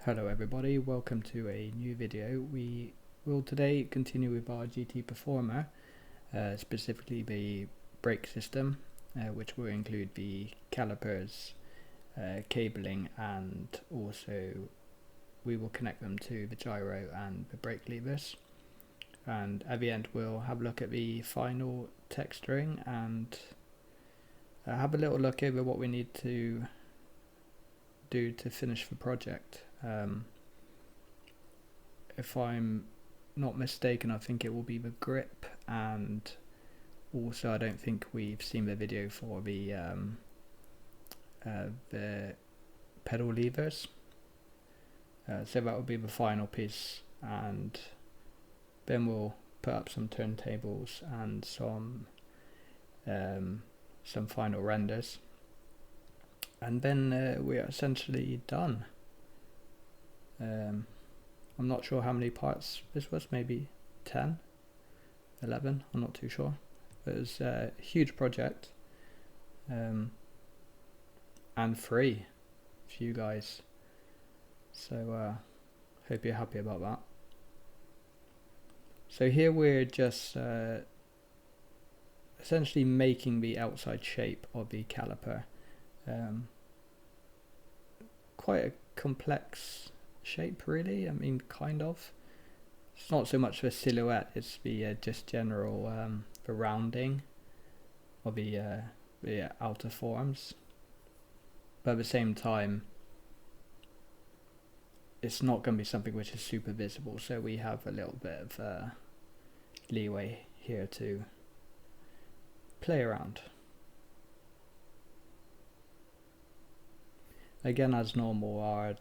Hello everybody, welcome to a new video. We will today continue with our GT Performer, specifically the brake system, which will include the calipers, cabling, and also we will connect them to the gyro and the brake levers. And at the end we'll have a look at the final texturing and have a little look over what we need to do to finish the project. If I'm not mistaken, I think it will be the grip, and also I don't think we've seen the video for the pedal levers, so that will be the final piece, and then we'll put up some turntables and some final renders, and then we are essentially done. I'm not sure how many parts this was, maybe 10, 11, I'm not too sure. But it was a huge project, and free for you guys, so hope you're happy about that. So here we're just essentially making the outside shape of the caliper. Quite a complex shape really, I mean kind of. It's not so much the silhouette, it's the just general the rounding of the outer forms, but at the same time it's not going to be something which is super visible, so we have a little bit of leeway here to play around. Again, as normal, our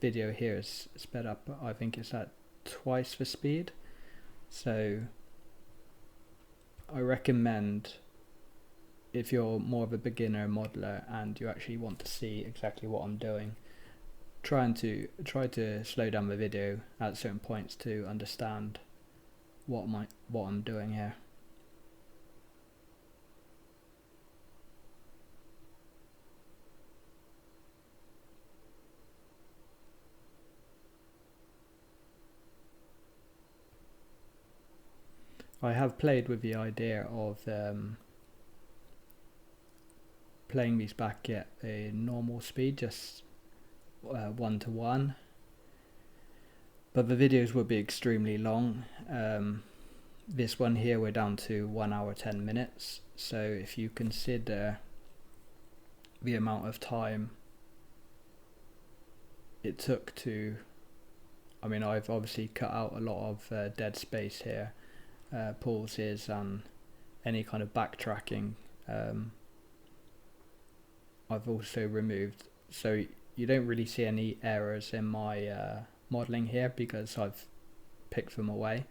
video here is sped up. I think it's at twice the speed, so I recommend, if you're more of a beginner modeler and you actually want to see exactly what I'm doing, try to slow down the video at certain points to understand what I'm doing here. I have played with the idea of playing these back at a normal speed, just 1:1, but the videos will be extremely long. This one here we're down to 1 hour 10 minutes, so if you consider the amount of time it took to, I mean I've obviously cut out a lot of dead space here, pauses and any kind of backtracking. I've also removed, so you don't really see any errors in my modelling here because I've picked them away,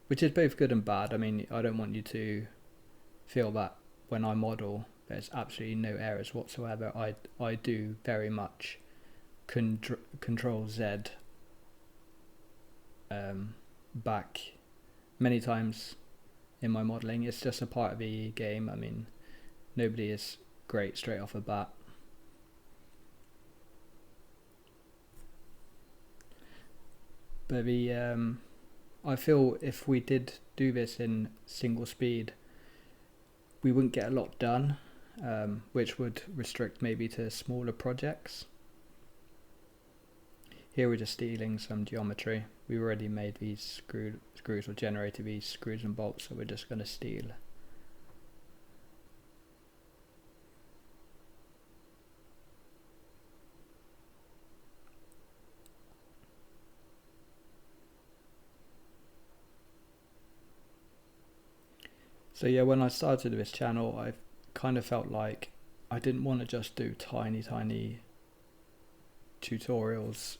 which is both good and bad. I mean, I don't want you to feel that when I model there's absolutely no errors whatsoever. I do very much control Z back many times in my modelling. It's just a part of the game. I mean, nobody is great straight off the bat. But I feel if we did do this in single speed, we wouldn't get a lot done, which would restrict maybe to smaller projects. Here we're just stealing some geometry. We already made these screws or generated these screws and bolts, so we're just going to steal. So yeah, when I started this channel, I kind of felt like I didn't want to just do tiny tutorials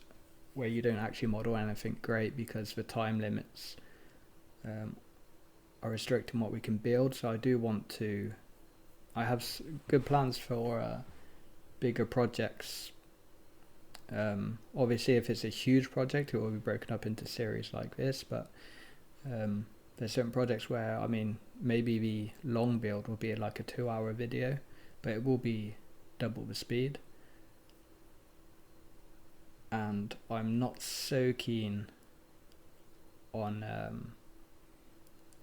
where you don't actually model anything great, because the time limits are restricting what we can build. So I do want to, I have good plans for bigger projects. Obviously if it's a huge project it will be broken up into series like this, but there's certain projects where, I mean, maybe the long build will be like a 2-hour video, but it will be double the speed. and I'm not so keen on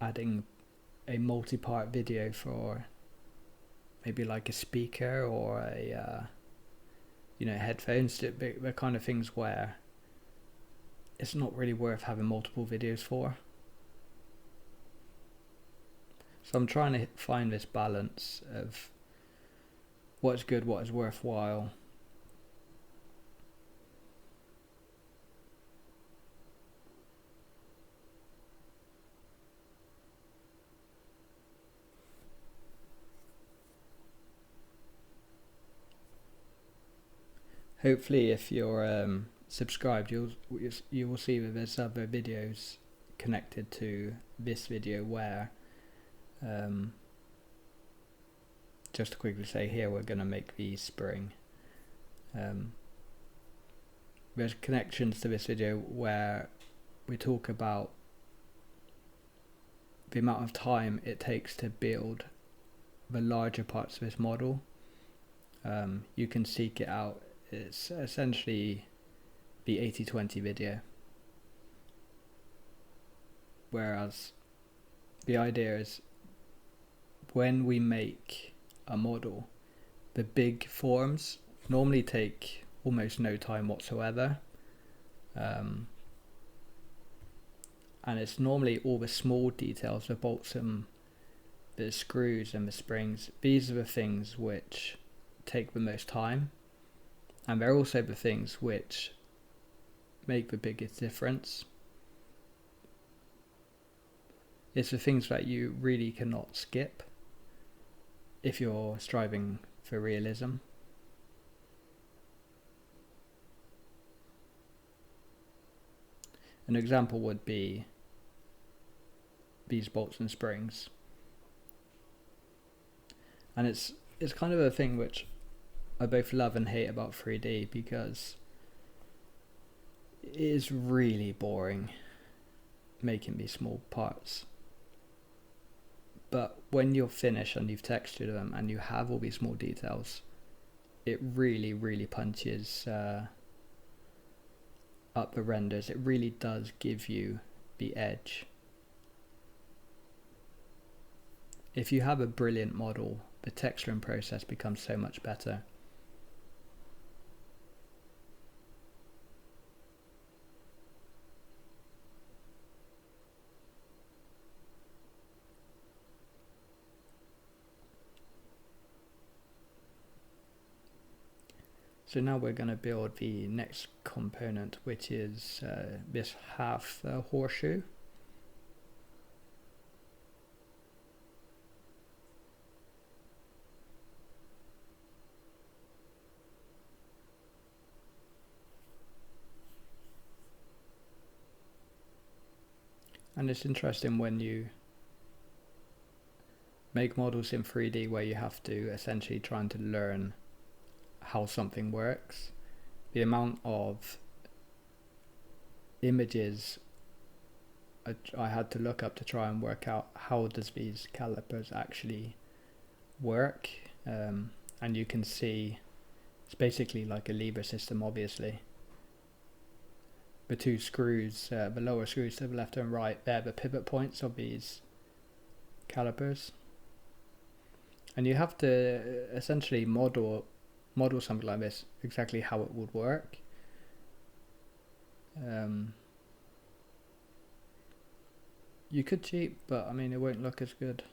adding a multi-part video for maybe like a speaker or a headphones. They're kind of things where it's not really worth having multiple videos for. So I'm trying to find this balance of what's good, what is worthwhile. Hopefully, if you're subscribed, you will see that there's other videos connected to this video where, just to quickly say here, we're going to make the spring. There's connections to this video where we talk about the amount of time it takes to build the larger parts of this model. You can seek it out. It's essentially the 80-20 video, whereas the idea is when we make a model, the big forms normally take almost no time whatsoever, and it's normally all the small details, the bolts and the screws and the springs. These are the things which take the most time, and they're also the things which make the biggest difference. It's the things that you really cannot skip if you're striving for realism. An example would be these bolts and springs, and it's kind of a thing which I both love and hate about 3D, because it is really boring making these small parts. But when you're finished and you've textured them and you have all these small details, it really, really punches up the renders. It really does give you the edge. If you have a brilliant model, the texturing process becomes so much better. So now we're going to build the next component, which is this half horseshoe. And it's interesting when you make models in 3D where you have to essentially trying to learn how something works. The amount of images I had to look up to try and work out how does these calipers actually work, and you can see it's basically like a lever system. Obviously the two screws, the lower screws to the left and right, they're the pivot points of these calipers, and you have to essentially model something like this exactly how it would work. You could cheat, but I mean it won't look as good.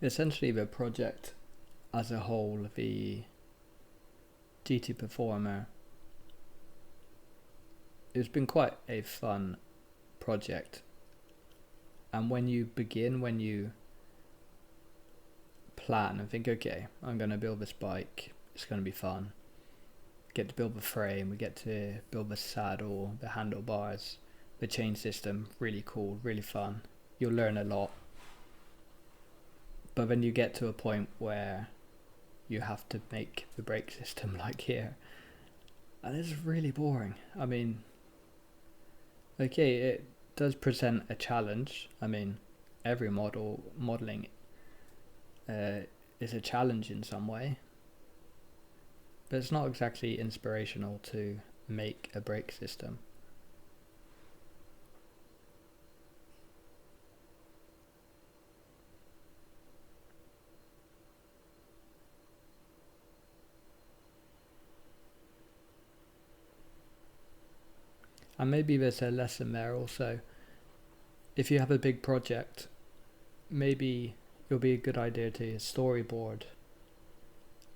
Essentially the project as a whole, the GT Performer, it's been quite a fun project. And when you plan and think, okay, I'm going to build this bike, it's going to be fun. Get to build the frame, we get to build the saddle, the handlebars, the chain system, really cool, really fun. You'll learn a lot. But then you get to a point where you have to make the brake system like here. And it's really boring. I mean, okay, it does present a challenge. I mean, every modeling is a challenge in some way, but it's not exactly inspirational to make a brake system. And maybe there's a lesson there also. If you have a big project, maybe it'll be a good idea to storyboard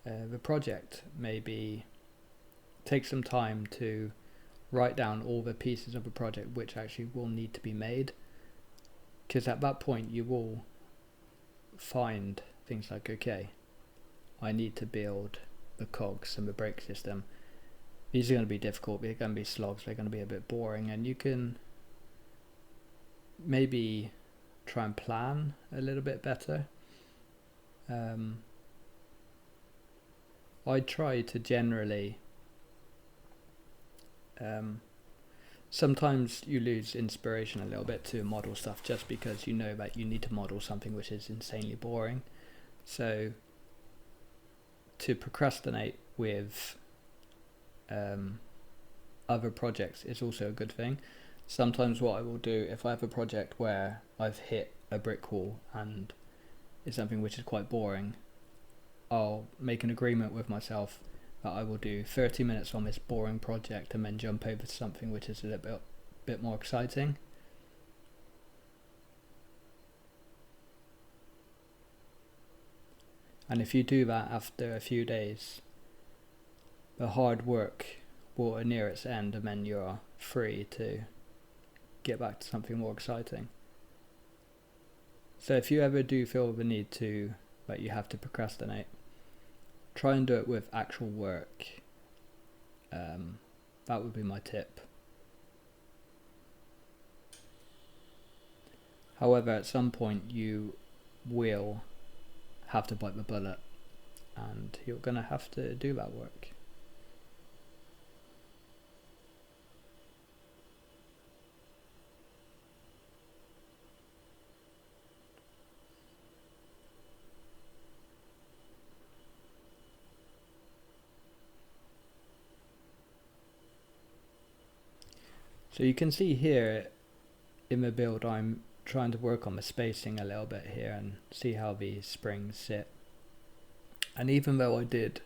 the project. Maybe take some time to write down all the pieces of a project which actually will need to be made, because at that point you will find things like, okay, I need to build the cogs and the brake system. These are going to be difficult, they're going to be slogs, they're going to be a bit boring, and you can maybe try and plan a little bit better. I try to generally, sometimes you lose inspiration a little bit to model stuff just because you know that you need to model something which is insanely boring. So to procrastinate with other projects is also a good thing. Sometimes what I will do, if I have a project where I've hit a brick wall and it's something which is quite boring, I'll make an agreement with myself that I will do 30 minutes on this boring project and then jump over to something which is a little bit more exciting. And if you do that after a few days, the hard work will near its end, and then you're free to get back to something more exciting. So if you ever do feel the need to, that you have to procrastinate, try and do it with actual work. That would be my tip. However, at some point you will have to bite the bullet, and you're going to have to do that work. So you can see here in the build I'm trying to work on the spacing a little bit here and see how these springs sit. And even though I did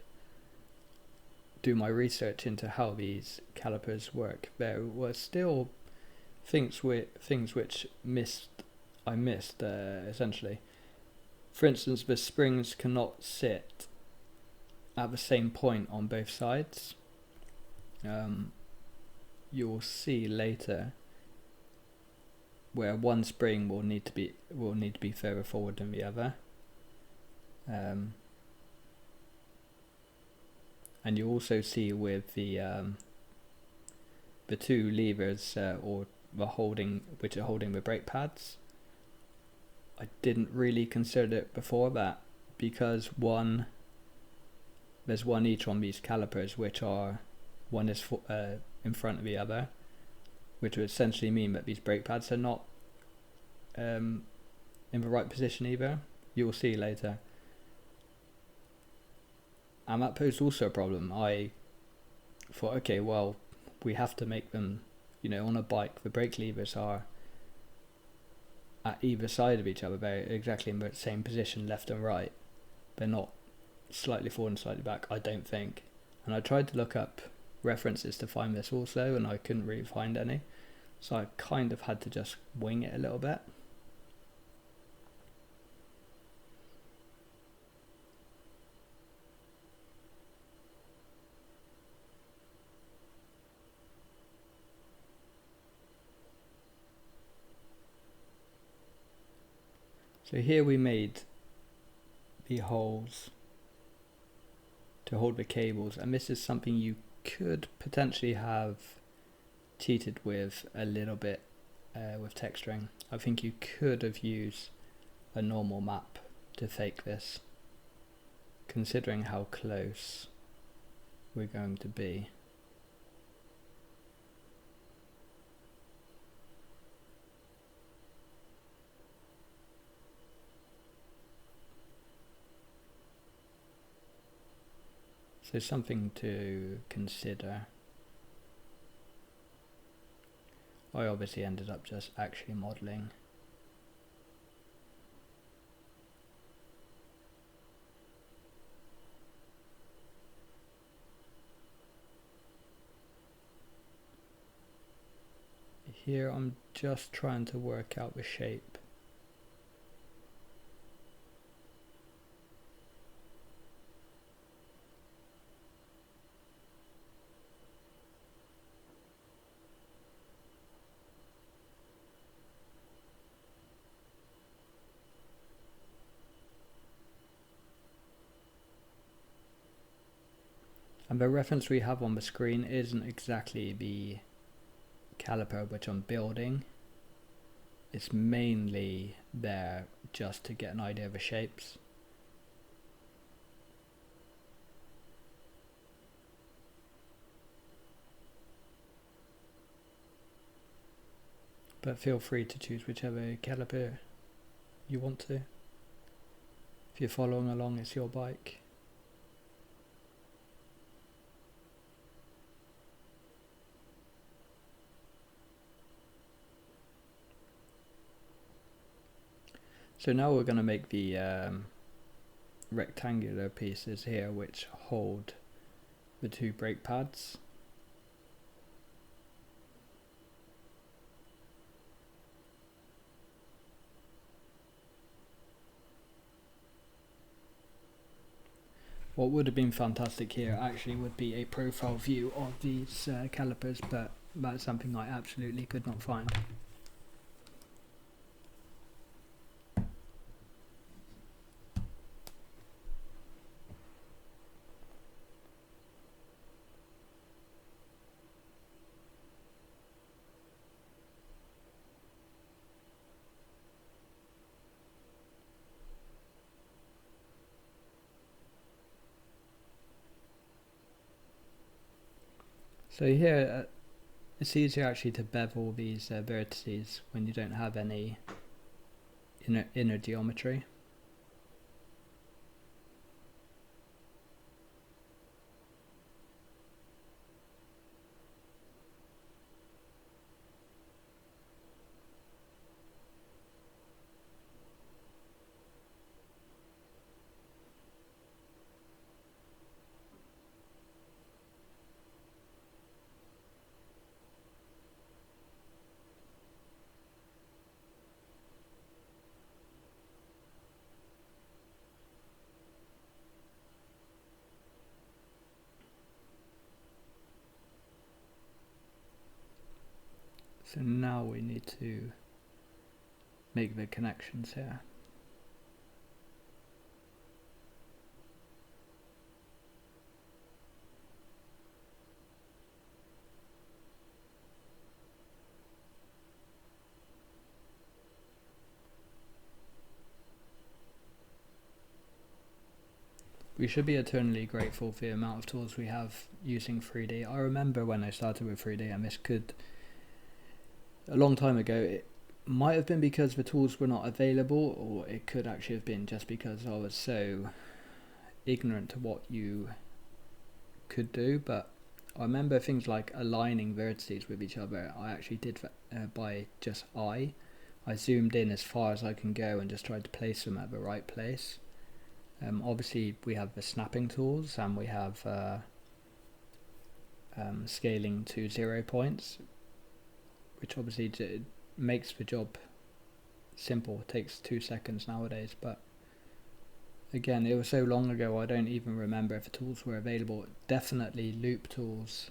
do my research into how these calipers work, there were still things which I missed essentially. For instance, the springs cannot sit at the same point on both sides. You'll see later where one spring will need to be further forward than the other, and you also see with the two levers or the which are holding the brake pads. I didn't really consider it before that, because there's one each on these calipers, which are one is in front of the other, which would essentially mean that these brake pads are not in the right position either. You will see later. And that posed also a problem. I thought, okay, well, we have to make them, on a bike, the brake levers are at either side of each other. They're exactly in the same position, left and right. They're not slightly forward and slightly back, I don't think. And I tried to look up references to find this also, and I couldn't really find any, so I kind of had to just wing it a little bit. So here we made the holes to hold the cables, and this is something you could potentially have cheated with a little bit with texturing. I think you could have used a normal map to fake this, considering how close we're going to be. So something to consider. I obviously ended up just actually modelling. Here I'm just trying to work out the shape. And the reference we have on the screen isn't exactly the caliper which I'm building. It's mainly there just to get an idea of the shapes. But feel free to choose whichever caliper you want to. If you're following along, it's your bike. So now we're going to make the rectangular pieces here which hold the two brake pads. What would have been fantastic here actually would be a profile view of these calipers, but that's something I absolutely could not find. So here it's easier actually to bevel these vertices when you don't have any inner geometry. So now we need to make the connections here. We should be eternally grateful for the amount of tools we have using 3D. I remember when I started with 3D, and this could, a long time ago, it might have been because the tools were not available, or it could actually have been just because I was so ignorant to what you could do. But I remember things like aligning vertices with each other. I actually did that by just eye. I zoomed in as far as I can go and just tried to place them at the right place. Obviously we have the snapping tools, and we have scaling to 0 points, which obviously makes the job simple. It takes 2 seconds nowadays, but again, it was so long ago I don't even remember if the tools were available. Definitely loop tools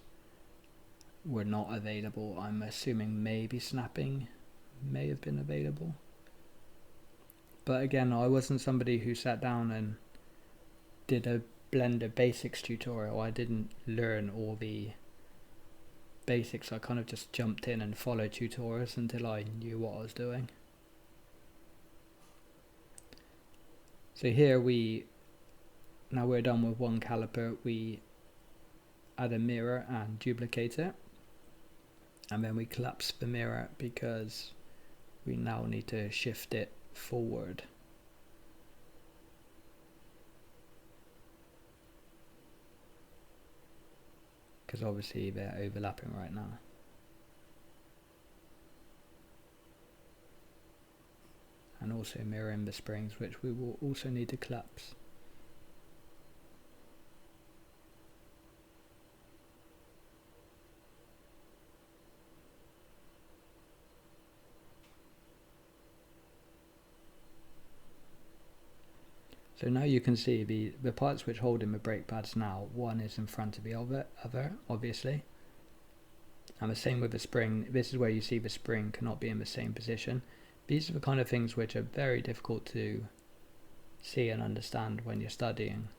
were not available. I'm assuming maybe snapping may have been available. But again, I wasn't somebody who sat down and did a Blender basics tutorial. I didn't learn all the basics. I kind of just jumped in and followed tutorials until I knew what I was doing. So here we now we're done with one caliper, we add a mirror and duplicate it, and then we collapse the mirror because we now need to shift it forward. Because obviously they're overlapping right now. And also mirroring the springs, which we will also need to collapse. So now you can see the parts which hold in the brake pads now, one is in front of the other obviously. And the same with the spring. This is where you see the spring cannot be in the same position. These are the kind of things which are very difficult to see and understand when you're studying.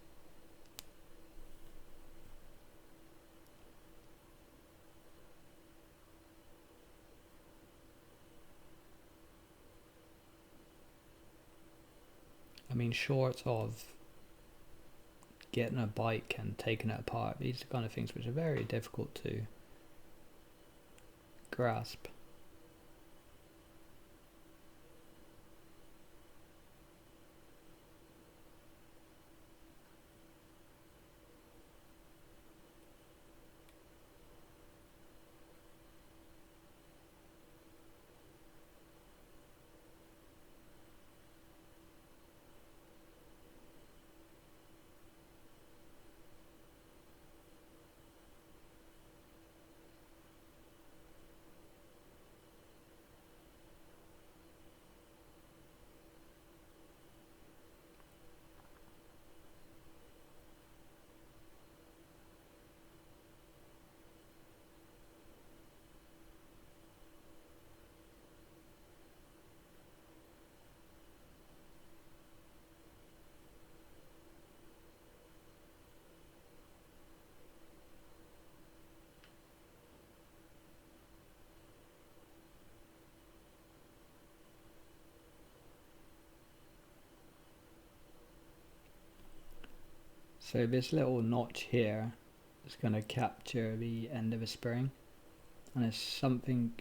I mean, short of getting a bike and taking it apart, these are the kind of things which are very difficult to grasp. So this little notch here is going to capture the end of a spring, and it's something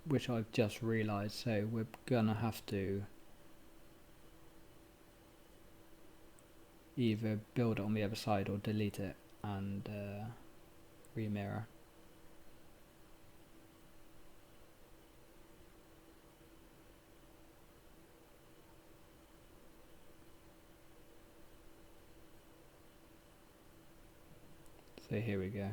which I've just realized, so we're gonna have to either build it on the other side or delete it and remirror. So here we go.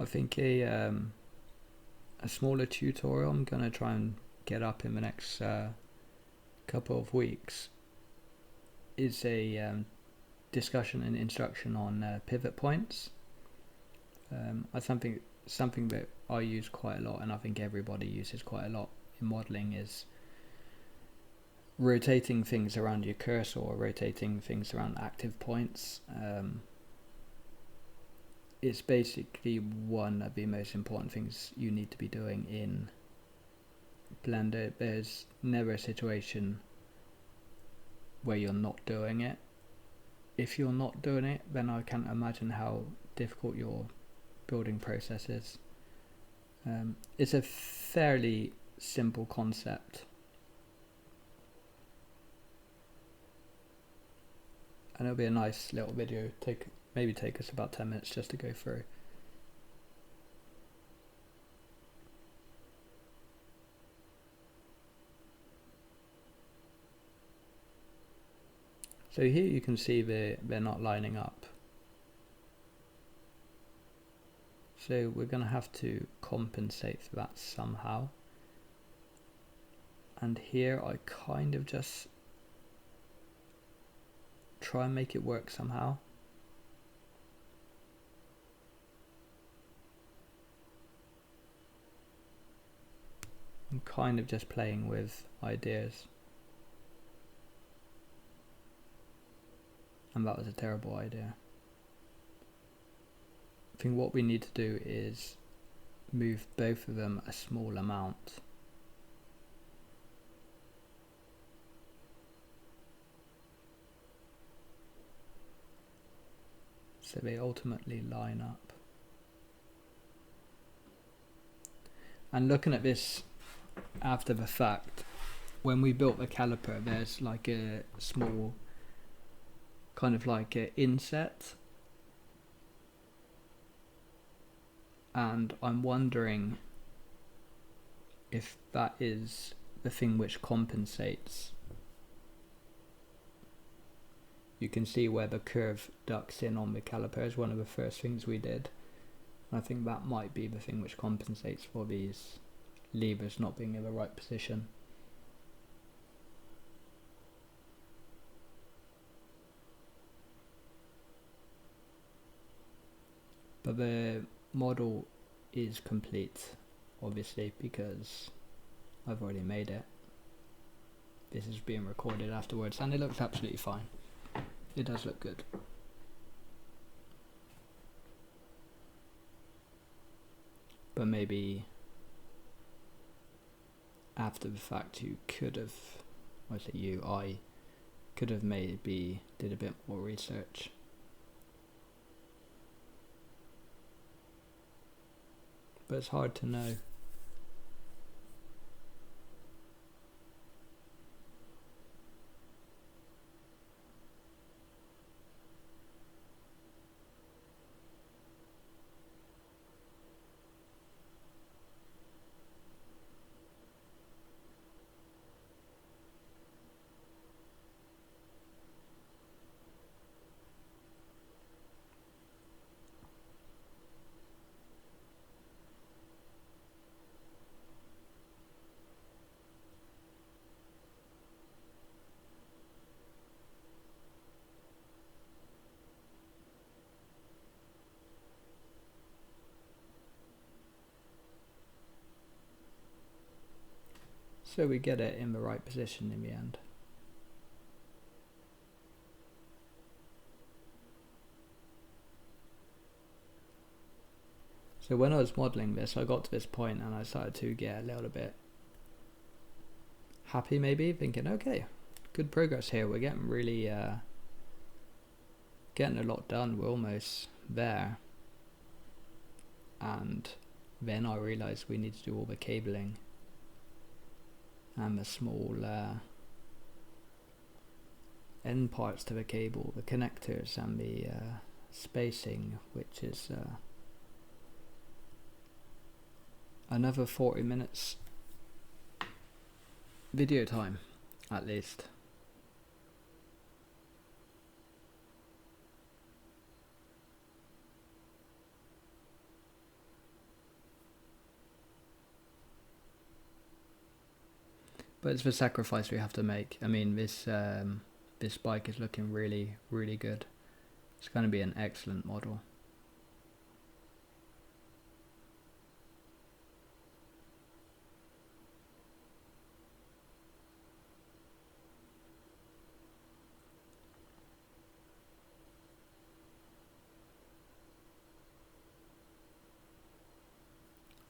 I think a smaller tutorial I'm going to try and get up in the next couple of weeks is a discussion and instruction on pivot points. I think something that I use quite a lot, and I think everybody uses quite a lot in modelling, is rotating things around your cursor or rotating things around active points. It's basically one of the most important things you need to be doing in Blender. There's never a situation where you're not doing it. If you're not doing it, then I can't imagine how difficult your building process is. It's a fairly simple concept, and it'll be a nice little video. Maybe take us about 10 minutes just to go through. So here you can see they're not lining up. So we're going to have to compensate for that somehow. And here I kind of just try and make it work somehow. I'm kind of just playing with ideas. And that was a terrible idea. I think what we need to do is move both of them a small amount. So they ultimately line up. And looking at this after the fact, when we built the caliper, there's like a small kind of like an inset, and I'm wondering if that is the thing which compensates. You can see where the curve ducks in on the caliper is one of the first things we did. I think that might be the thing which compensates for these levers not being in the right position. But the model is complete, obviously, because I've already made it. This is being recorded afterwards, and it looks absolutely fine. It does look good. But maybe after the fact you could have, I could have maybe did a bit more research. But it's hard to know. So we get it in the right position in the end. So when I was modelling this, I got to this point and I started to get a little bit happy, maybe, thinking, okay, good progress here. We're getting really, getting a lot done. We're almost there. And then I realised we need to do all the cabling and the small end parts to the cable, the connectors and the spacing, which is another 40 minutes video time at least. But it's the sacrifice we have to make. I mean, this bike is looking really, really good. It's going to be an excellent model.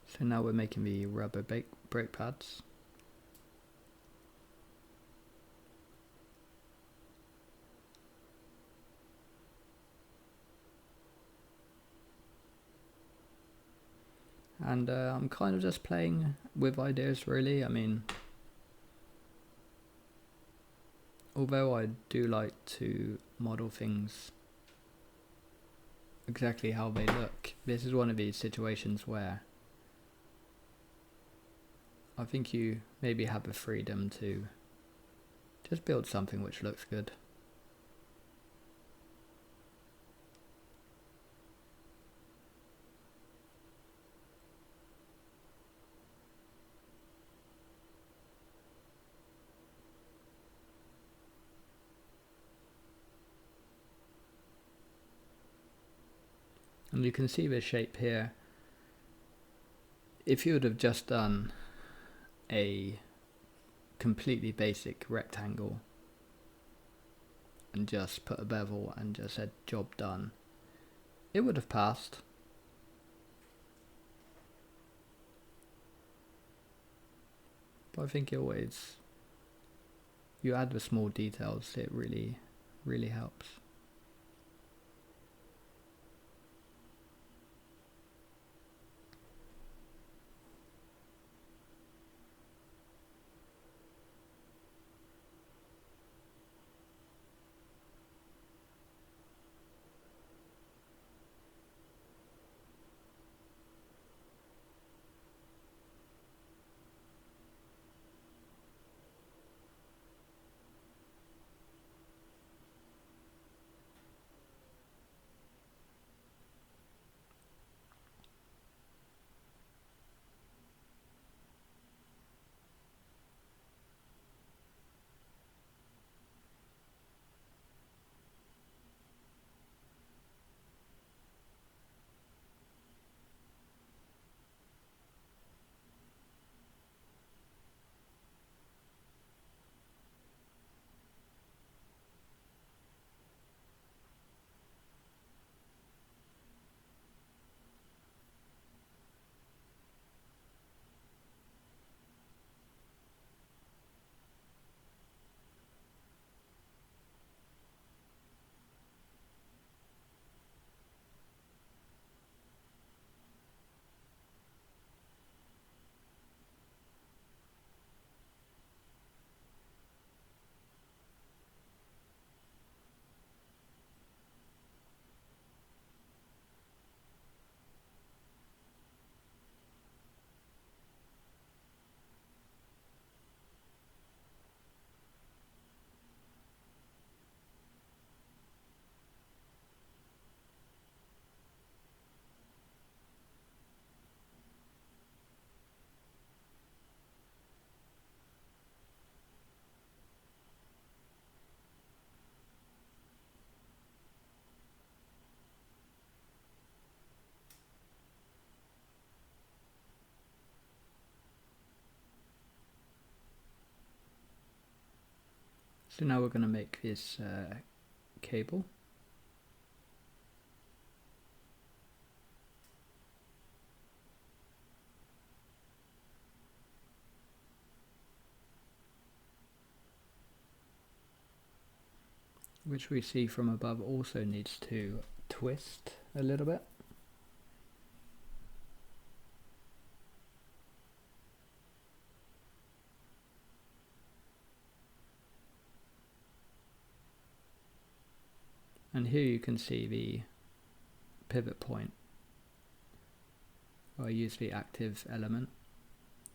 So now we're making the rubber brake pads. And I'm kind of just playing with ideas, really. I mean, although I do like to model things exactly how they look, this is one of these situations where I think you maybe have the freedom to just build something which looks good. And you can see the shape here. If you would have just done a completely basic rectangle and just put a bevel and just said job done, it would have passed. But I think you add the small details, it really helps. So now we're going to make this cable. Which we see from above also needs to twist a little bit. And here you can see the pivot point. I use the active element.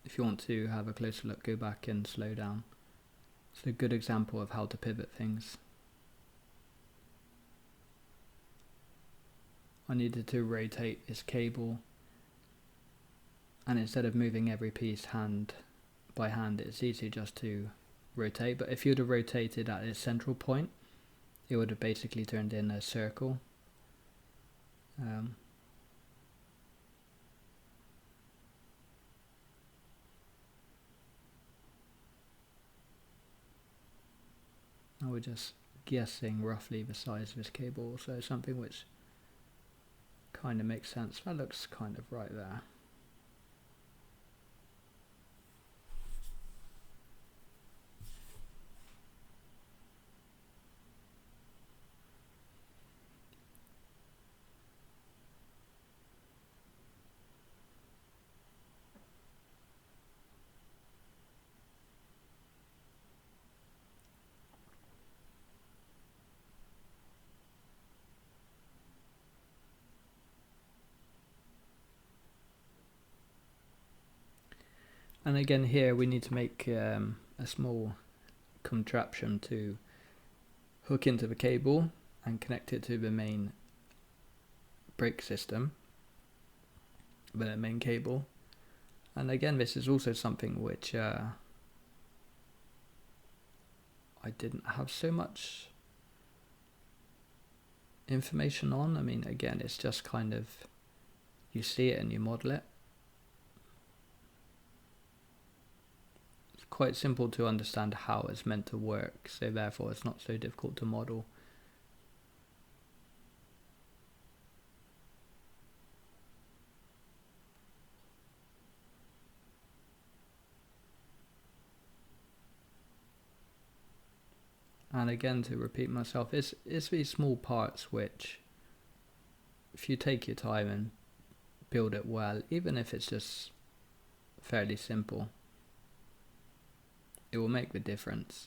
If you want to have a closer look, go back and slow down. It's a good example of how to pivot things. I needed to rotate this cable, and instead of moving every piece hand by hand, it's easy just to rotate. But if you'd have rotated at its central point, it would have basically turned in a circle. Now we're just guessing roughly the size of this cable, so something which kind of makes sense. That looks kind of right there. And again here we need to make a small contraption to hook into the cable and connect it to the main brake system, the main cable. And again, this is also something which I didn't have so much information on. I mean, again, it's just kind of, you see it and you model it. It's quite simple to understand how it's meant to work, so therefore it's not so difficult to model. And again, to repeat myself, it's these small parts which, if you take your time and build it well, even if it's just fairly simple, it will make the difference.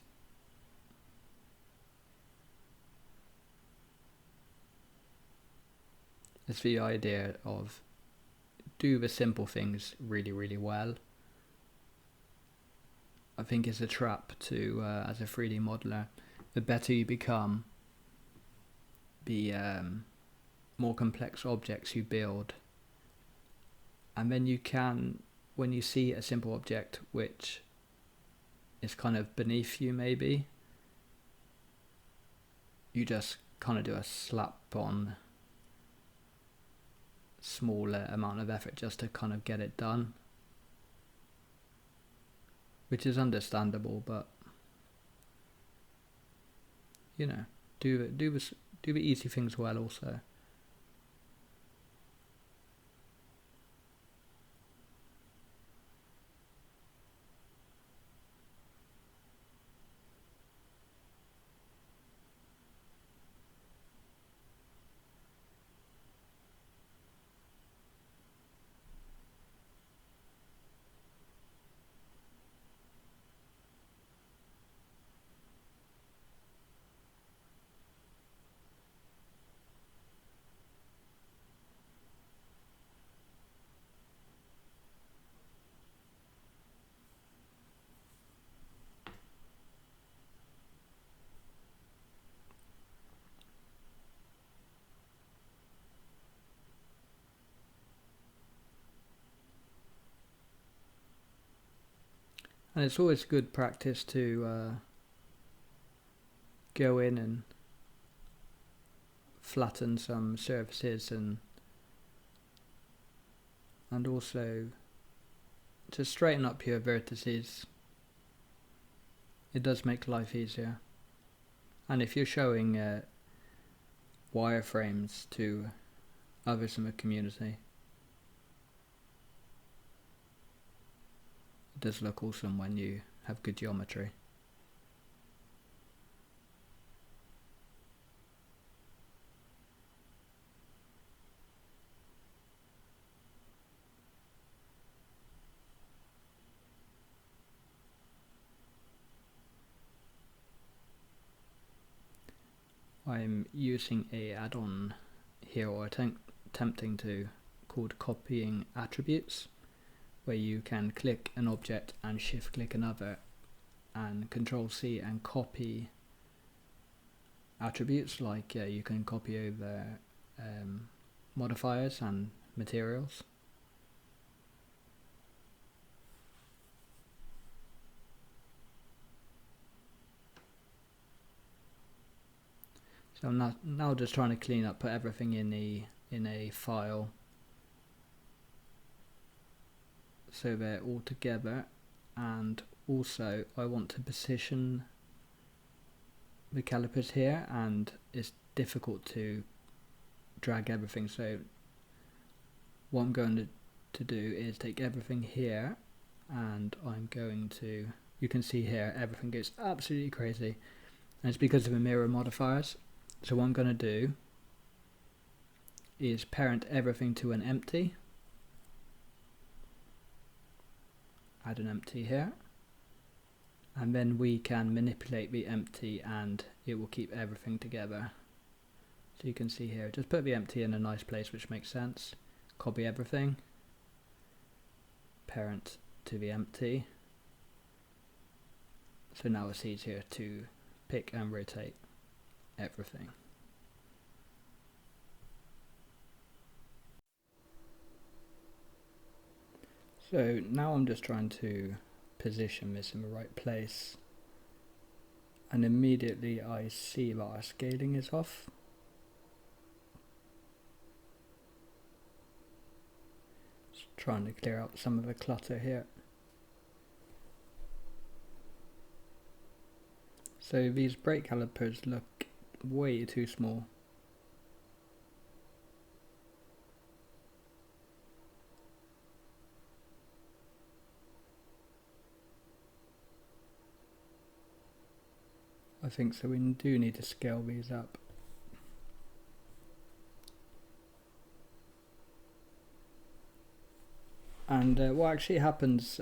It's the idea of do the simple things really, really well. I think it's a trap to, as a 3D modeler, the better you become, the more complex objects you build. And then you can, when you see a simple object which is kind of beneath you maybe, you just kind of do a slap on smaller amount of effort just to kind of get it done, which is understandable, but you know, do the easy things well also. And it's always good practice to go in and flatten some surfaces and also to straighten up your vertices. It does make life easier. And if you're showing wireframes to others in the community, it does look awesome when you have good geometry. I'm using a add-on here, or attempting to, called copying attributes, where you can click an object and shift click another and Control C and copy attributes, like you can copy over modifiers and materials. So I'm now just trying to clean up, put everything in a file so they're all together, and also I want to position the calipers here, and it's difficult to drag everything, so what I'm going to do is take everything here, and I'm going to, you can see here everything goes absolutely crazy, and it's because of the mirror modifiers. So what I'm going to do is parent everything to an empty, add an empty here, and then we can manipulate the empty and it will keep everything together. So you can see here, just put the empty in a nice place which makes sense, copy everything, parent to the empty, so now it's easier to pick and rotate everything. So now I'm just trying to position this in the right place, and immediately I see that our scaling is off. Trying to clear out some of the clutter here. So these brake calipers look way too small. I think so, we do need to scale these up. And what actually happens,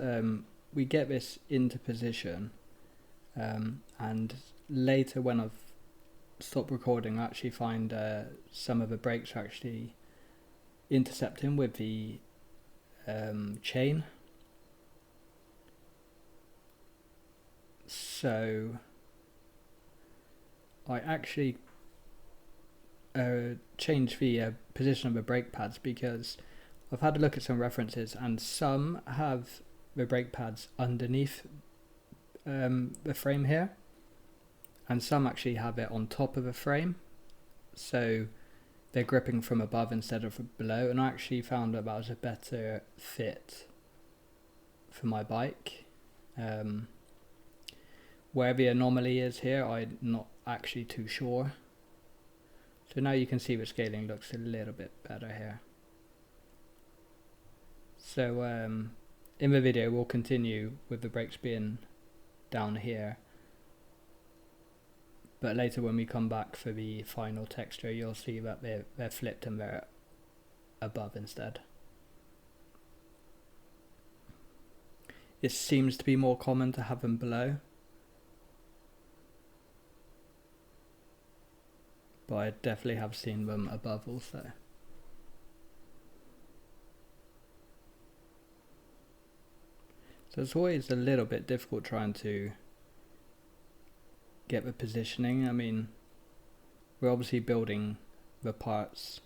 we get this into position, and later when I've stopped recording, I actually find some of the brakes are actually intercepting with the chain. So I actually change the position of the brake pads, because I've had a look at some references and some have the brake pads underneath the frame here, and some actually have it on top of the frame, so they're gripping from above instead of below, and I actually found that was a better fit for my bike. Where the anomaly is here, I'm not actually too sure. So now you can see the scaling looks a little bit better here. So in the video we'll continue with the brakes being down here, but later when we come back for the final texture, you'll see that they're flipped and they're above instead. It seems to be more common to have them below, but I definitely have seen them above also. So it's always a little bit difficult trying to get the positioning. I mean, we're obviously building the parts,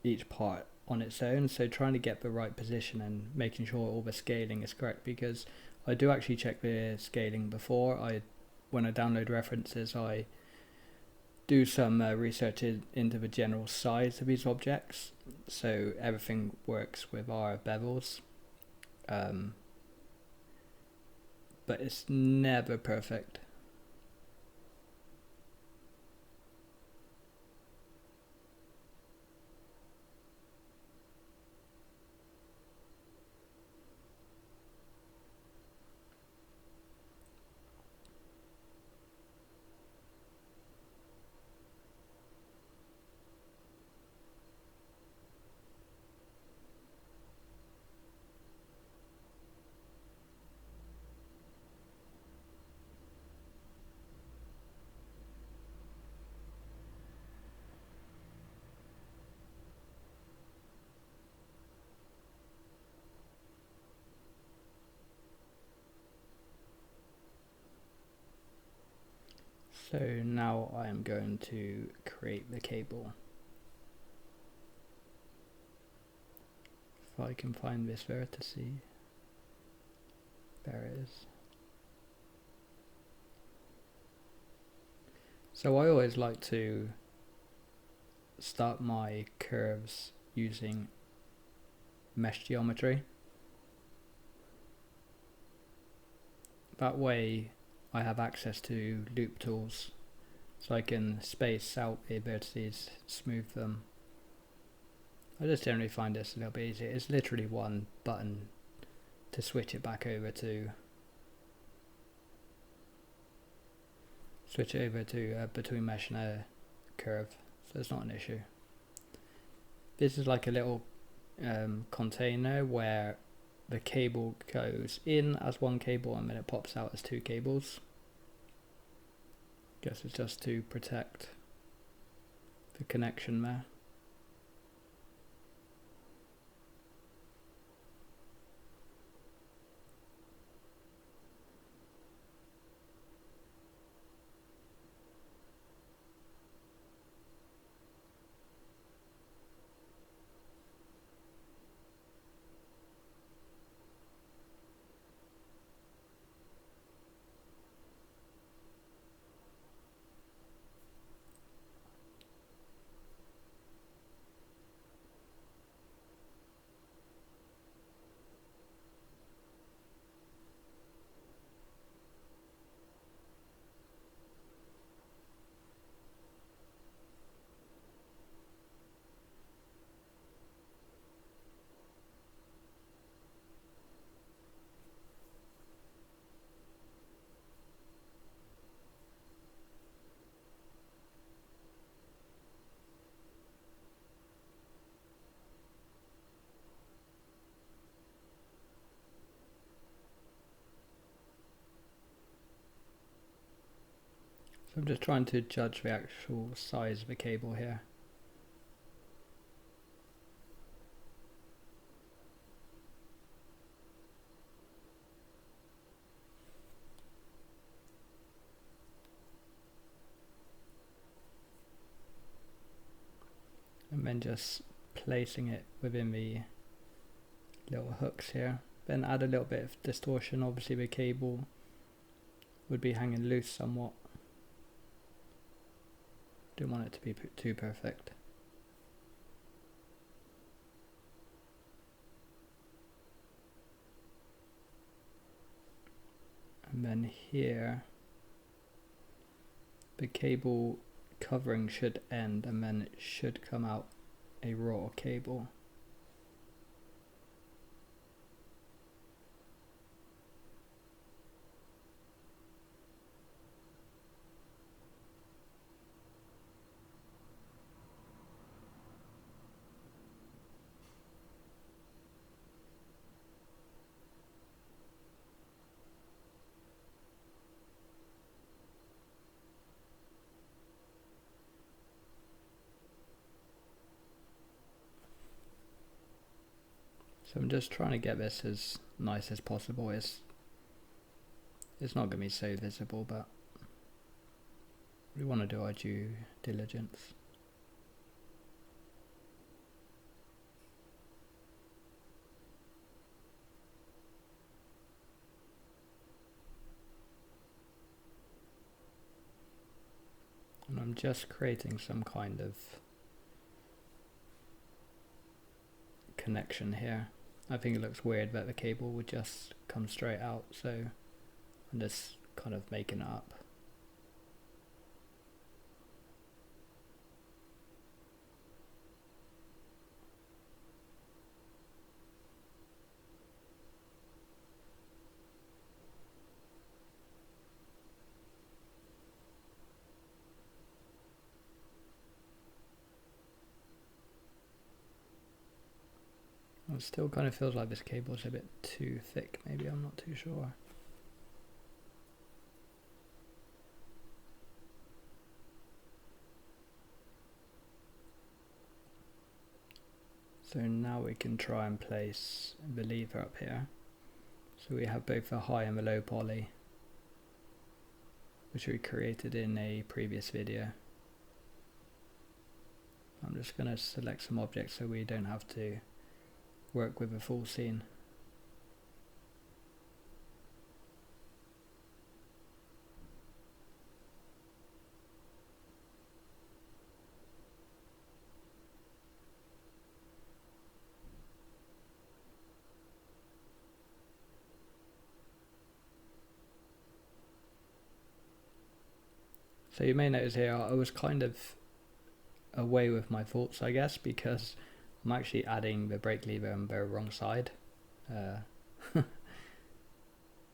each part on its own, so trying to get the right position and making sure all the scaling is correct, because I do actually check the scaling before when I download references. I do some research into the general size of these objects, so everything works with our bevels, but it's never perfect. So now I am going to create the cable. If I can find this vertex, there it is. So I always like to start my curves using mesh geometry. That way I have access to loop tools, so I can space out the vertices, smooth them. I just generally find this a little bit easier. It's literally one button to switch it back over to between mesh and a curve, so it's not an issue. This is like a little container where the cable goes in as one cable and then it pops out as two cables. Guess it's just to protect the connection there. So I'm just trying to judge the actual size of the cable here. And then just placing it within the little hooks here. Then add a little bit of distortion. Obviously the cable would be hanging loose somewhat. Don't want it to be too perfect. And then here the cable covering should end, and then it should come out a raw cable. So I'm just trying to get this as nice as possible. It's not going to be so visible, but we want to do our due diligence. And I'm just creating some kind of connection here. I think it looks weird that the cable would just come straight out, so I'm just kind of making it up. It still kind of feels like this cable is a bit too thick, maybe, I'm not too sure. So now we can try and place the lever up here. So we have both the high and the low poly, which we created in a previous video. I'm just going to select some objects so we don't have to work with a full scene. So you may notice here I was kind of away with my thoughts, I guess, because I'm actually adding the brake lever on the wrong side.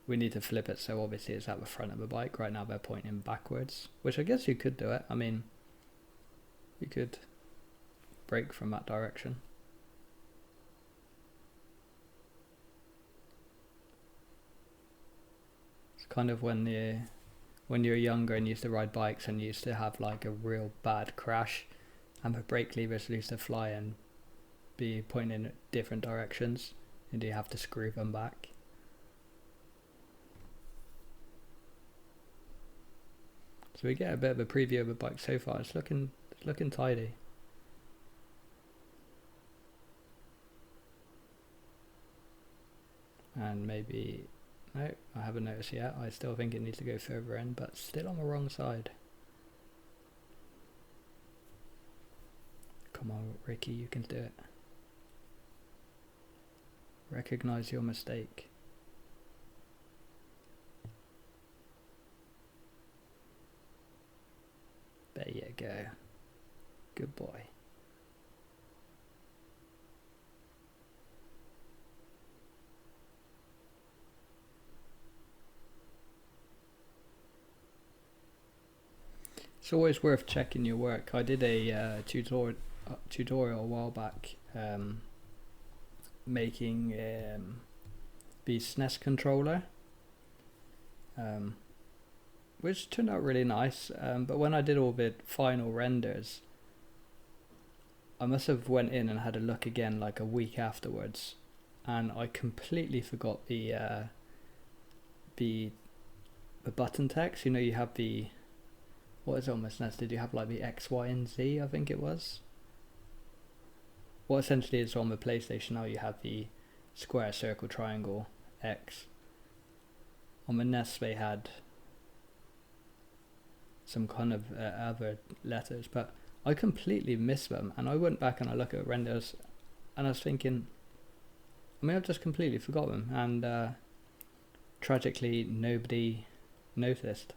We need to flip it, so obviously it's at the front of the bike. Right now they're pointing backwards, which I guess you could do it. I mean, you could brake from that direction. It's kind of when you're younger and used to ride bikes and used to have like a real bad crash and the brake levers used to fly and be pointing in different directions and you have to screw them back. So we get a bit of a preview of the bike so far. It's looking tidy. And maybe, no, I haven't noticed yet. I still think it needs to go further in, but still on the wrong side. Come on, Ricky, you can do it. Recognize your mistake. There you go. Good boy. It's always worth checking your work. I did a tutorial a while back making the SNES controller. which turned out really nice. But when I did all the final renders, I must have went in and had a look again like a week afterwards, and I completely forgot the button text. You know, you have the, what is it almost nested? You have like the X, Y, and Z, I think it was. What essentially is on the PlayStation now, you have the square, circle, triangle, X. On the NES they had some kind of other letters, but I completely missed them, and I went back and I looked at renders and I was thinking, I mean, I've just completely forgot them, and tragically nobody noticed,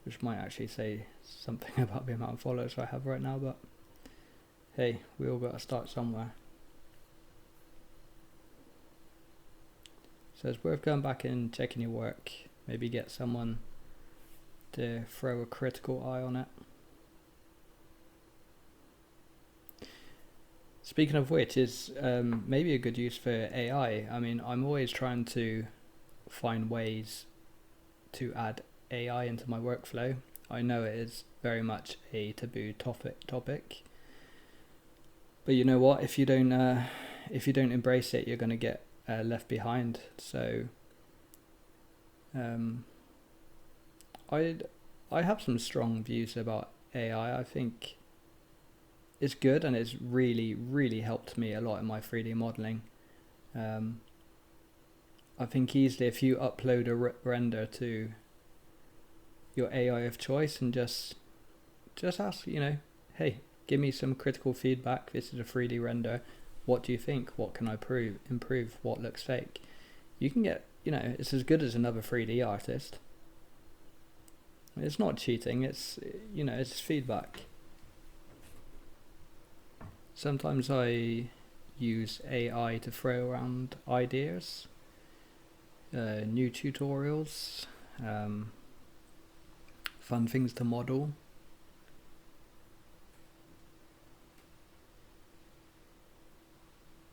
which might actually say something about the amount of followers I have right now, but hey, we all got to start somewhere. So it's worth going back and checking your work, maybe get someone to throw a critical eye on it. Speaking of which, is maybe a good use for AI. I mean, I'm always trying to find ways to add AI into my workflow. I know it is very much a taboo topic, but you know what? If you don't embrace it, you're going to get left behind. So I have some strong views about AI. I think it's good, and it's really helped me a lot in my 3D modeling. I think easily if you upload a render to your AI of choice and just ask, you know, hey, give me some critical feedback. This is a 3D render. What do you think? What can I improve? What looks fake? You can get, you know, it's as good as another 3D artist. It's not cheating. It's, you know, it's feedback. Sometimes I use AI to throw around ideas, new tutorials, fun things to model.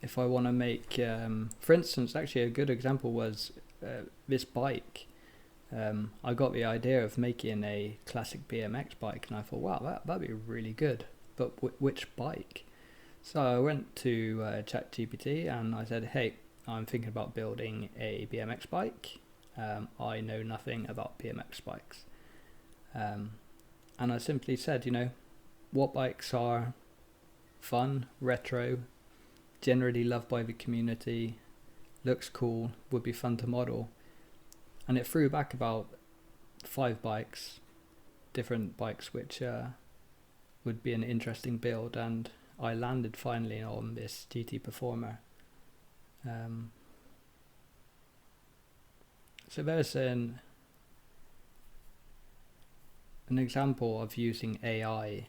If I want to make, for instance, actually a good example was this bike. I got the idea of making a classic BMX bike, and I thought, wow, that'd be really good. But which bike? So I went to ChatGPT and I said, hey, I'm thinking about building a BMX bike. I know nothing about BMX bikes. And I simply said, you know, what bikes are fun, retro, generally loved by the community, looks cool, would be fun to model. And it threw back about 5 bikes, different bikes which would be an interesting build, and I landed finally on this GT Performer. So there's an example of using AI.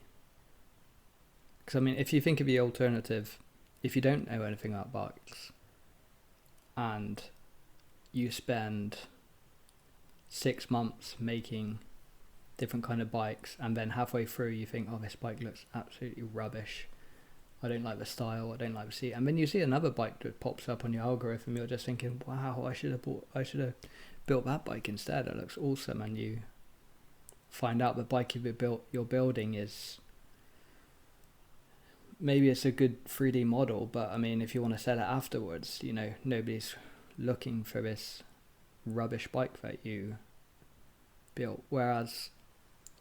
Because I mean, if you think of the alternative, if you don't know anything about bikes and you spend 6 months making different kind of bikes, and then halfway through you think, oh, this bike looks absolutely rubbish, I don't like the style, I don't like the seat, and then you see another bike that pops up on your algorithm, you're just thinking, wow, I should have built that bike instead, it looks awesome, and you find out the bike you're building is, maybe it's a good 3D model, but I mean, if you want to sell it afterwards, you know, nobody's looking for this rubbish bike that you built. Whereas,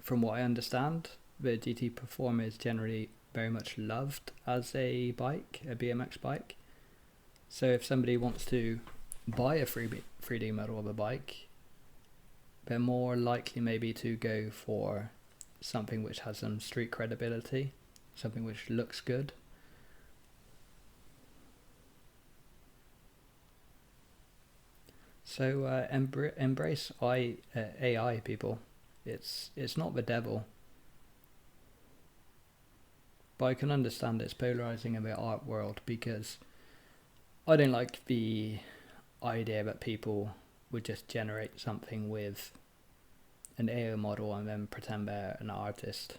from what I understand, the GT Performer is generally very much loved as a bike, a BMX bike. So if somebody wants to buy a 3D model of a bike, they're more likely maybe to go for something which has some street credibility, something which looks good. So embrace AI, people. It's not the devil. But I can understand it's polarizing in the art world, because I don't like the idea that people would just generate something with an AI model and then pretend they're an artist.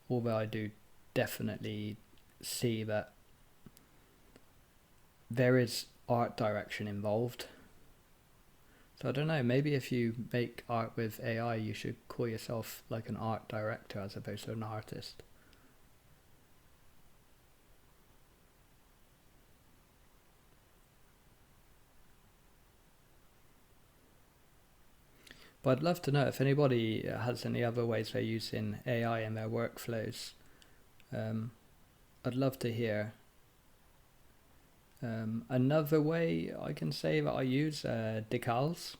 Although I do definitely see that there is art direction involved. So I don't know, maybe if you make art with AI, you should call yourself like an art director as opposed to an artist. But I'd love to know if anybody has any other ways they're using AI in their workflows. I'd love to hear. Another way I can say that I use decals,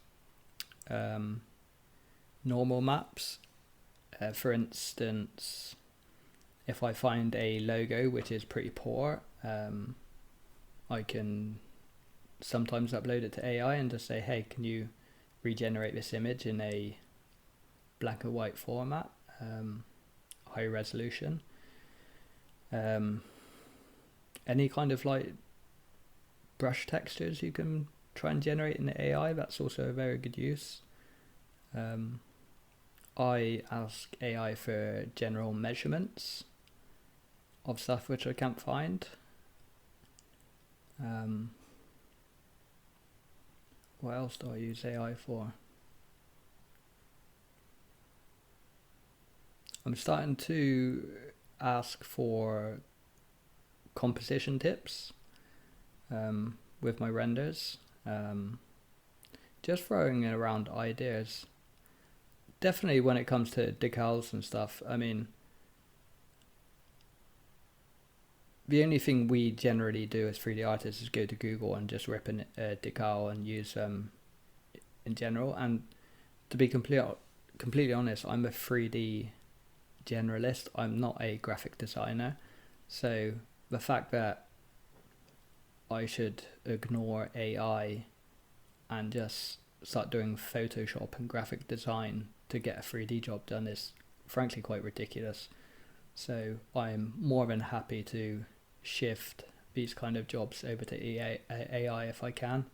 normal maps. For instance, if I find a logo which is pretty poor, I can sometimes upload it to AI and just say, hey, can you regenerate this image in a black and white format, high resolution. Any kind of like brush textures you can try and generate in the AI, that's also a very good use. I ask AI for general measurements of stuff which I can't find. What else do I use AI for? I'm starting to ask for composition tips with my renders. Just throwing around ideas. Definitely when it comes to decals and stuff, I mean, the only thing we generally do as 3D artists is go to Google and just rip a decal and use them in general. And to be completely honest, I'm a 3D generalist. I'm not a graphic designer. So the fact that I should ignore AI and just start doing Photoshop and graphic design to get a 3D job done is frankly quite ridiculous. So I'm more than happy to shift these kind of jobs over to AI if I can.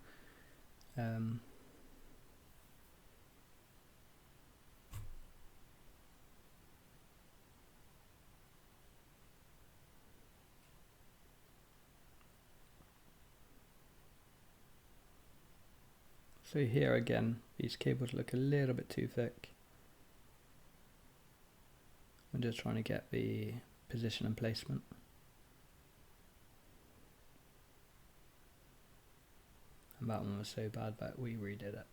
So here again, these cables look a little bit too thick. I'm just trying to get the position and placement. And that one was so bad that we redid it.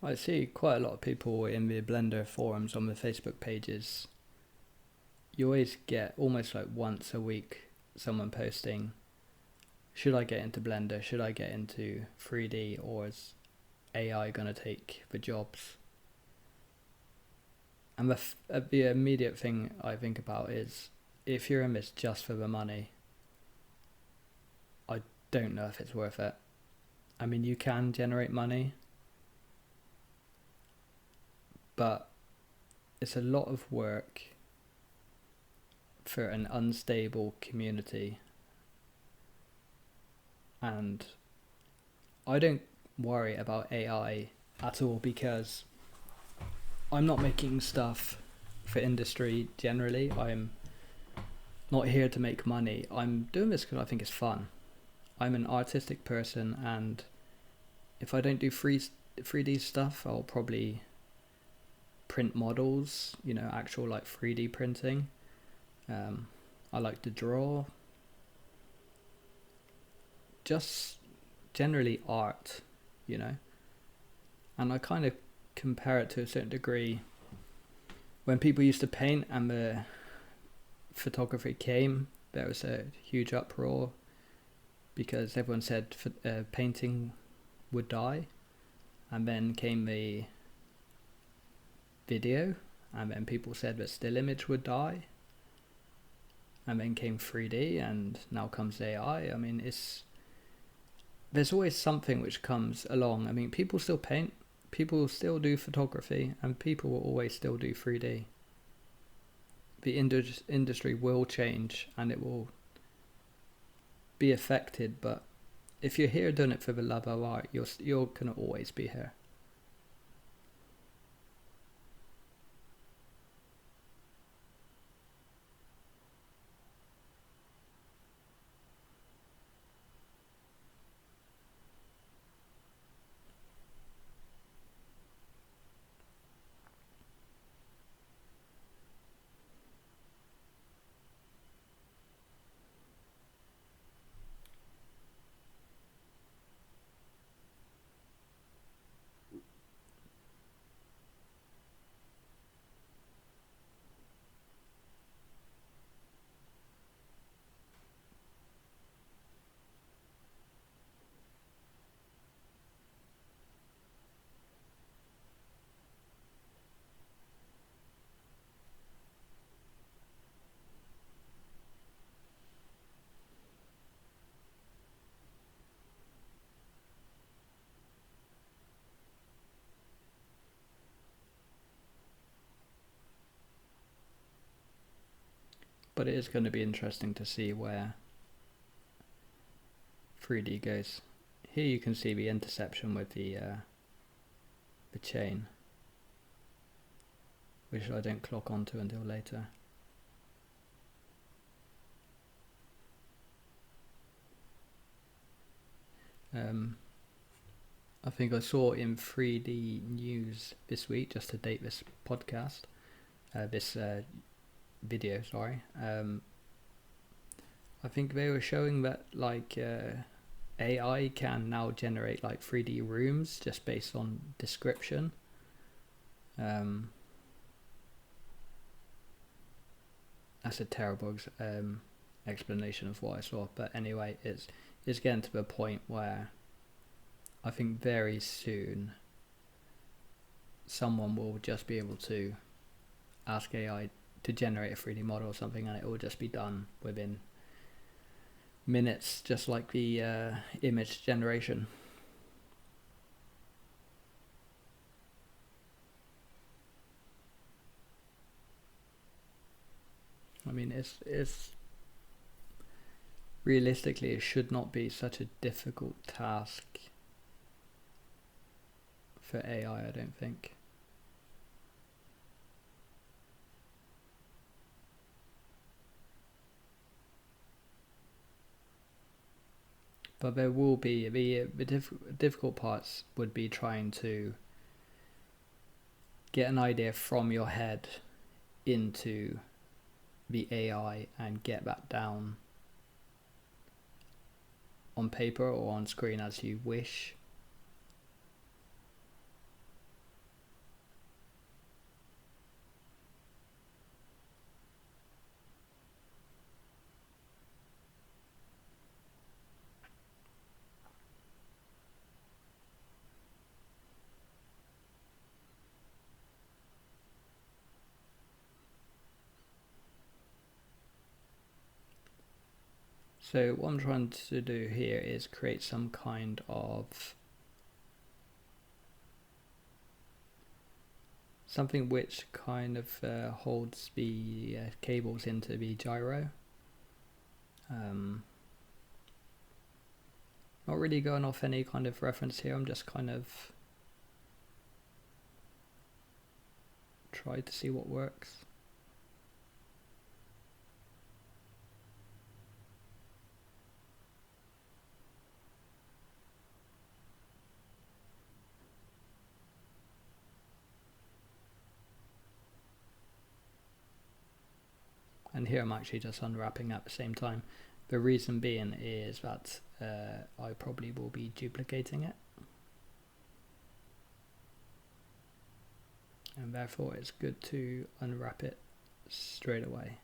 I see quite a lot of people in the Blender forums on the Facebook pages. You always get almost like once a week someone posting, should I get into Blender, should I get into 3D, or is AI going to take the jobs? And the immediate thing I think about is, if you're in this just for the money, I don't know if it's worth it. I mean, you can generate money, but it's a lot of work for an unstable community. And I don't worry about AI at all, because I'm not making stuff for industry generally. I'm not here to make money. I'm doing this because I think it's fun. I'm an artistic person, and if I don't do 3D stuff, I'll probably print models, actual like 3D printing. I like to draw. Just generally art, and I kind of compare it to a certain degree when people used to paint and the photography came. There was a huge uproar because everyone said painting would die, and then came the video, and then people said that still image would die, and then came 3D, and now comes AI. I mean, there's always something which comes along. I mean, people still paint, people still do photography, and people will always still do 3D. The industry will change and it will be affected, but if you're here doing it for the love of art, you're gonna always be here. But it is going to be interesting to see where 3D goes. Here you can see the interception with the chain, which I don't clock onto until later. I think I saw in 3D news this week, just to date this podcast, this video, sorry. I think they were showing that like AI can now generate like 3D rooms just based on description. That's a terrible explanation of what I saw, but anyway, it's getting to the point where I think very soon someone will just be able to ask AI to generate a 3D model or something, and it will just be done within minutes, just like the image generation. I mean, it's realistically, it should not be such a difficult task for AI, I don't think. But there will be the difficult parts would be trying to get an idea from your head into the AI and get that down on paper or on screen as you wish. So what I'm trying to do here is create some kind of something which kind of holds the cables into the gyro. Not really going off any kind of reference here, I'm just kind of try to see what works. And here I'm actually just unwrapping at the same time. The reason being is that I probably will be duplicating it. And therefore it's good to unwrap it straight away.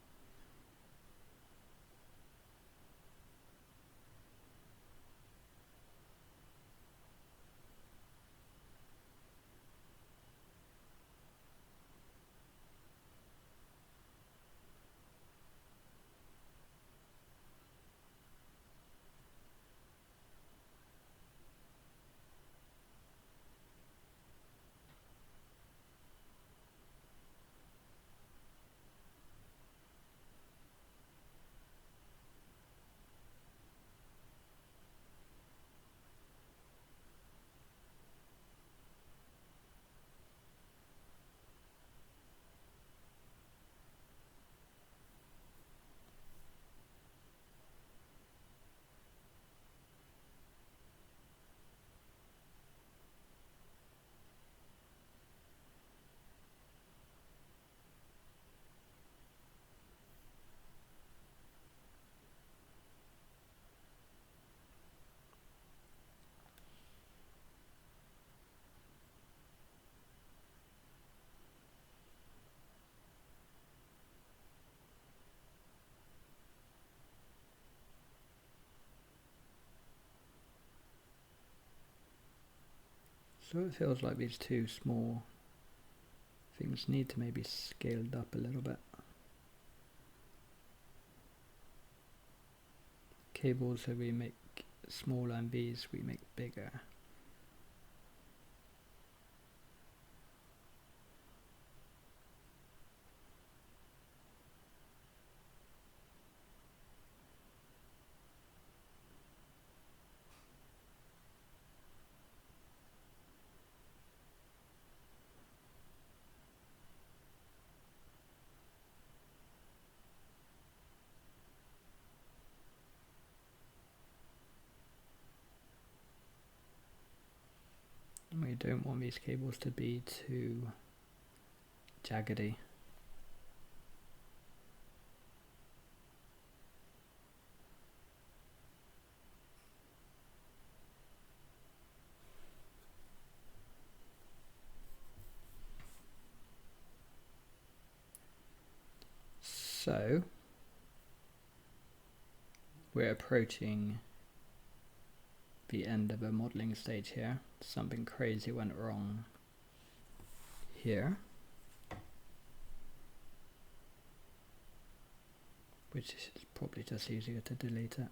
So it feels like these two small things need to maybe scaled up a little bit. Cables, so we make smaller, and these we make bigger. We don't want these cables to be too jaggedy. So we're approaching the end of a modelling stage here. Something crazy went wrong here, which is probably just easier to delete it.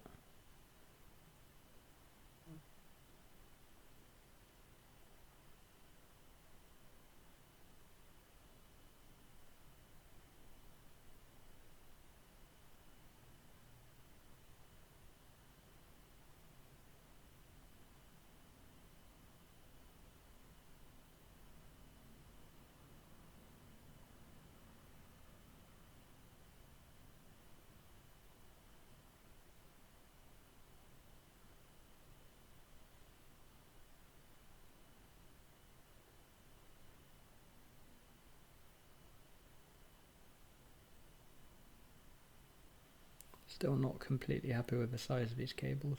Still not completely happy with the size of these cables.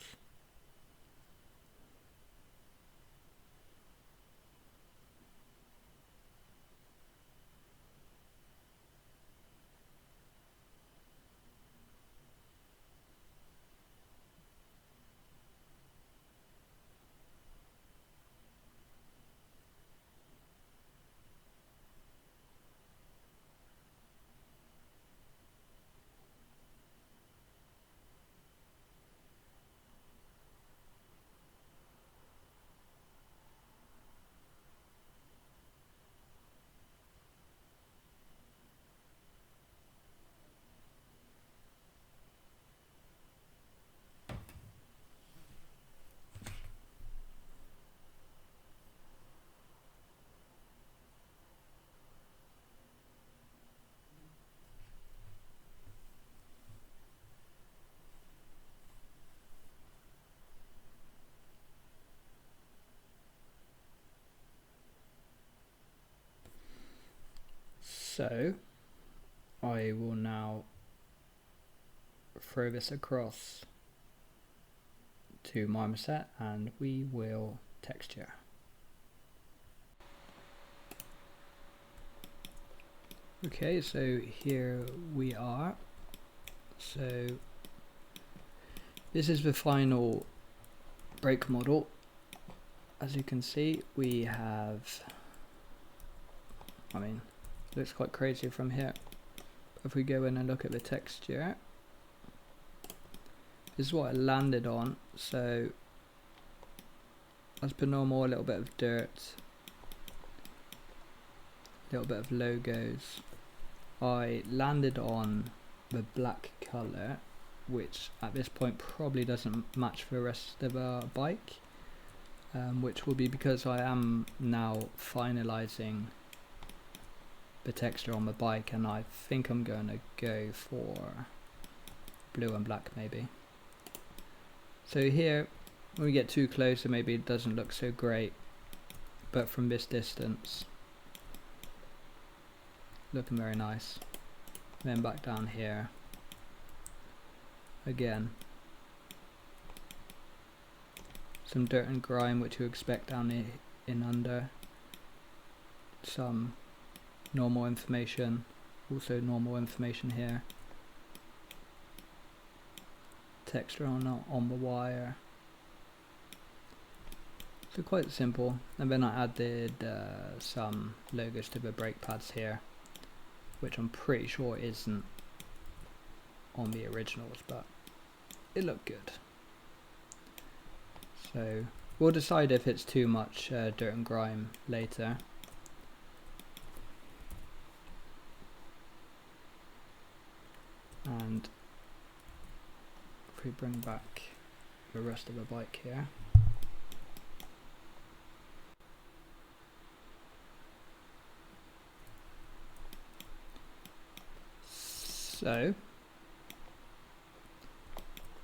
So I will now throw this across to Marmoset and we will texture. Okay, so here we are. So this is the final brake model. As you can see, we have, looks quite crazy from here. If we go in and look at the texture, this is what I landed on. So as per normal, a little bit of dirt, a little bit of logos. I landed on the black colour, which at this point probably doesn't match the rest of our bike, which will be because I am now finalising the texture on the bike, and I think I'm going to go for blue and black maybe. So here, when we get too close, so maybe it doesn't look so great, but from this distance, looking very nice. Then back down here, again, some dirt and grime, which you expect down in under, some normal information, also normal information here, texture on the wire. So quite simple. And then I added some logos to the brake pads here, which I'm pretty sure isn't on the originals, but it looked good. So we'll decide if it's too much dirt and grime later. And if we bring back the rest of the bike here, so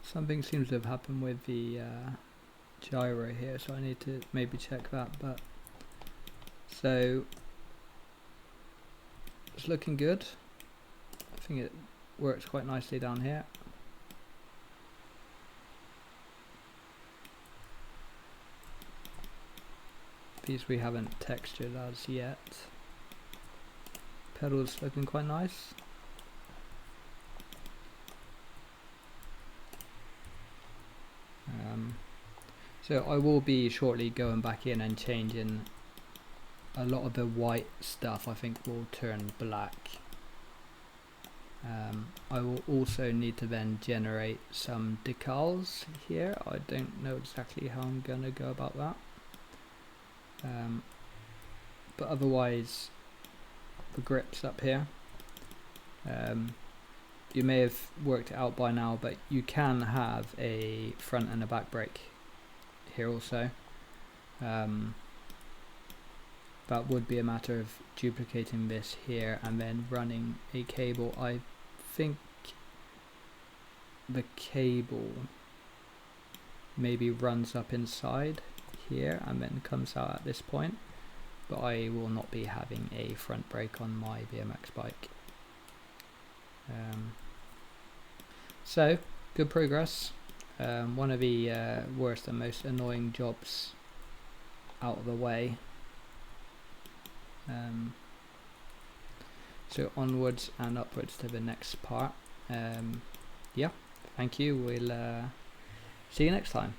something seems to have happened with the gyro here, so I need to maybe check that. But so it's looking good. I think it works quite nicely down here. These we haven't textured as yet. Pedals looking quite nice. So I will be shortly going back in and changing a lot of the white stuff. I think will turn black. I will also need to then generate some decals here. I don't know exactly how I'm gonna go about that. But otherwise, the grips up here, you may have worked it out by now, but you can have a front and a back brake here also. That would be a matter of duplicating this here and then running a cable. I think the cable maybe runs up inside here and then comes out at this point, but I will not be having a front brake on my BMX bike. So good progress. One of the worst and most annoying jobs out of the way. So onwards and upwards to the next part. Yeah, thank you. We'll see you next time.